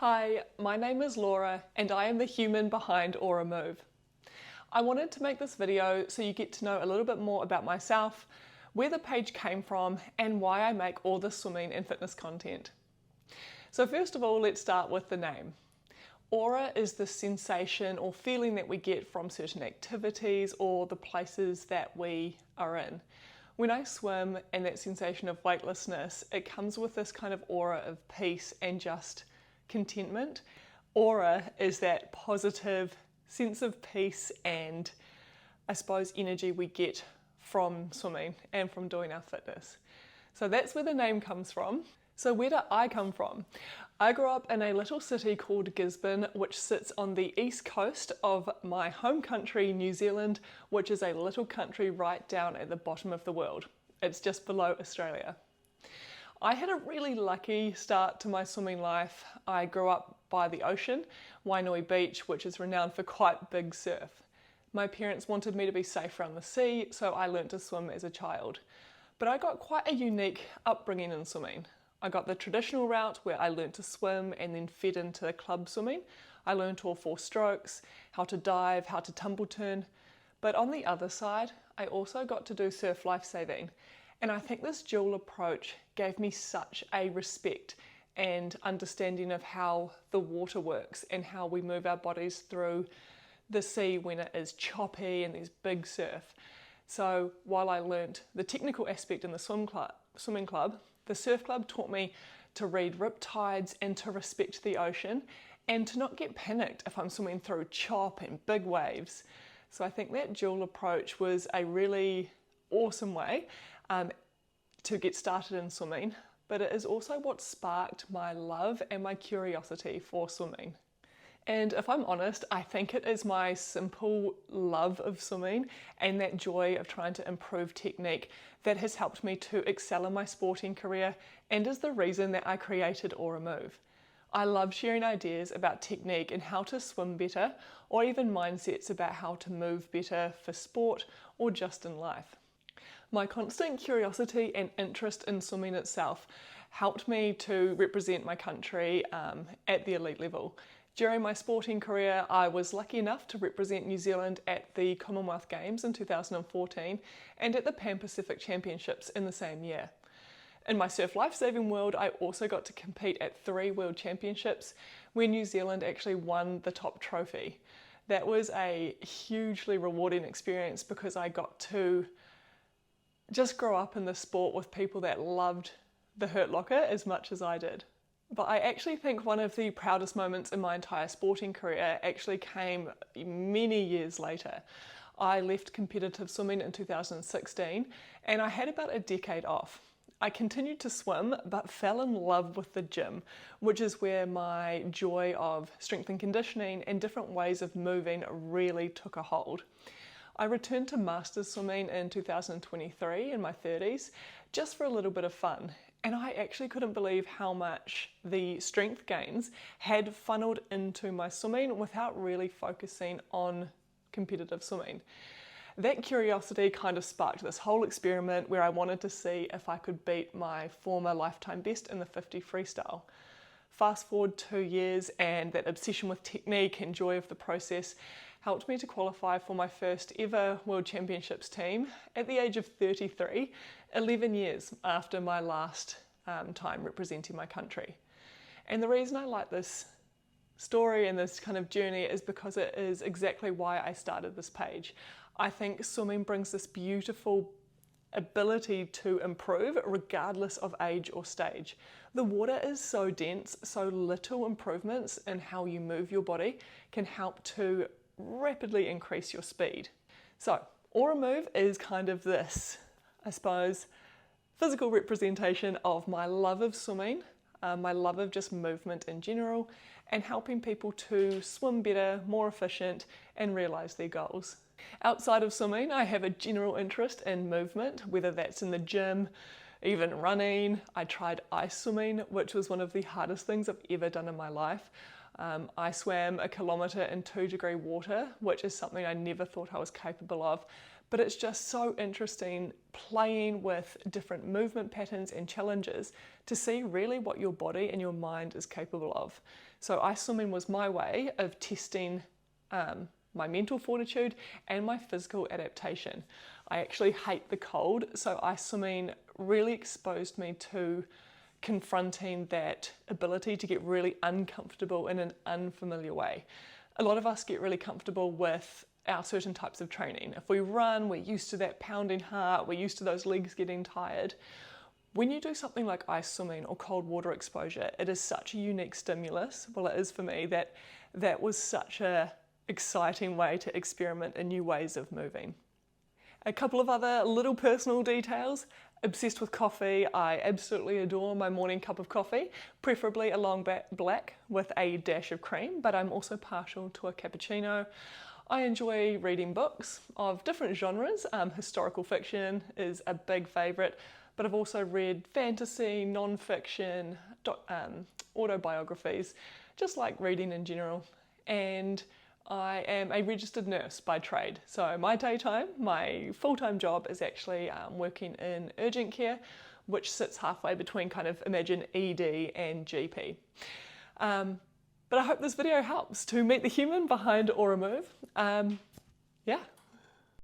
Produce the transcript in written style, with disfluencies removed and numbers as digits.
Hi, my name is Laura and I am the human behind Aura Move. I wanted to make this video so you get to know a little bit more about myself, where the page came from, and why I make all this swimming and fitness content. So first of all, let's start with the name. Aura is the sensation or feeling that we get from certain activities or the places that we are in. When I swim and that sensation of weightlessness, it comes with this kind of aura of peace and just contentment. Aura is that positive sense of peace and I suppose energy we get from swimming and from doing our fitness. So that's where the name comes from. So where do I come from? I grew up in a little city called Gisborne, which sits on the east coast of my home country, New Zealand, which is a little country right down at the bottom of the world. It's just below Australia. I had a really lucky start to my swimming life. I grew up by the ocean, Wainui Beach, which is renowned for quite big surf. My parents wanted me to be safe around the sea, so I learnt to swim as a child. But I got quite a unique upbringing in swimming. I got the traditional route where I learnt to swim and then fed into club swimming. I learnt all 4 strokes, how to dive, how to tumble turn. But on the other side, I also got to do surf lifesaving. And I think this dual approach gave me such a respect and understanding of how the water works and how we move our bodies through the sea when it is choppy and there's big surf. So while I learnt the technical aspect in the swimming club, the surf club taught me to read rip tides and to respect the ocean and to not get panicked if I'm swimming through chop and big waves. So I think that dual approach was a really awesome way to get started in swimming, but it is also what sparked my love and my curiosity for swimming. And if I'm honest, I think it is my simple love of swimming and that joy of trying to improve technique that has helped me to excel in my sporting career and is the reason that I created Aura Move. I love sharing ideas about technique and how to swim better, or even mindsets about how to move better for sport or just in life. My constant curiosity and interest in swimming itself helped me to represent my country at the elite level. During my sporting career, I was lucky enough to represent New Zealand at the Commonwealth Games in 2014 and at the Pan Pacific Championships in the same year. In my surf lifesaving world, I also got to compete at 3 World Championships where New Zealand actually won the top trophy. That was a hugely rewarding experience because I got to just grow up in the sport with people that loved the Hurt Locker as much as I did. But I actually think one of the proudest moments in my entire sporting career actually came many years later. I left competitive swimming in 2016 and I had about a decade off. I continued to swim but fell in love with the gym, which is where my joy of strength and conditioning and different ways of moving really took a hold. I returned to masters swimming in 2023 in my 30s just for a little bit of fun, and I actually couldn't believe how much the strength gains had funneled into my swimming without really focusing on competitive swimming. That curiosity kind of sparked this whole experiment where I wanted to see if I could beat my former lifetime best in the 50 freestyle. Fast forward 2 years and that obsession with technique and joy of the process helped me to qualify for my first ever World Championships team at the age of 33, 11 years after my last time representing my country. And the reason I like this story and this kind of journey is because it is exactly why I started this page. I think swimming brings this beautiful ability to improve regardless of age or stage. The water is so dense, so little improvements in how you move your body can help to rapidly increase your speed. So Aura Move is kind of this, I suppose, physical representation of my love of swimming, my love of just movement in general, and helping people to swim better, more efficient, and realize their goals. Outside of swimming, I have a general interest in movement, whether that's in the gym, even running. I tried ice swimming, which was one of the hardest things I've ever done in my life. I swam 1 kilometre in 2-degree water, which is something I never thought I was capable of, but it's just so interesting playing with different movement patterns and challenges to see really what your body and your mind is capable of. So ice swimming was my way of testing my mental fortitude and my physical adaptation. I actually hate the cold, so ice swimming really exposed me to confronting that ability to get really uncomfortable in an unfamiliar way. A lot of us get really comfortable with our certain types of training. If we run, we're used to that pounding heart, we're used to those legs getting tired. When you do something like ice swimming or cold water exposure, it is such a unique stimulus. Well, it is for me. That was such a exciting way to experiment in new ways of moving. A couple of other little personal details. Obsessed with coffee. I absolutely adore my morning cup of coffee, preferably a long black with a dash of cream, but I'm also partial to a cappuccino. I enjoy reading books of different genres. Historical fiction is a big favourite, but I've also read fantasy, non-fiction, autobiographies, just like reading in general. And I am a registered nurse by trade. So my daytime, my full-time job is actually working in urgent care, which sits halfway between kind of imagine ED and GP. But I hope this video helps to meet the human behind Aura Move. Yeah,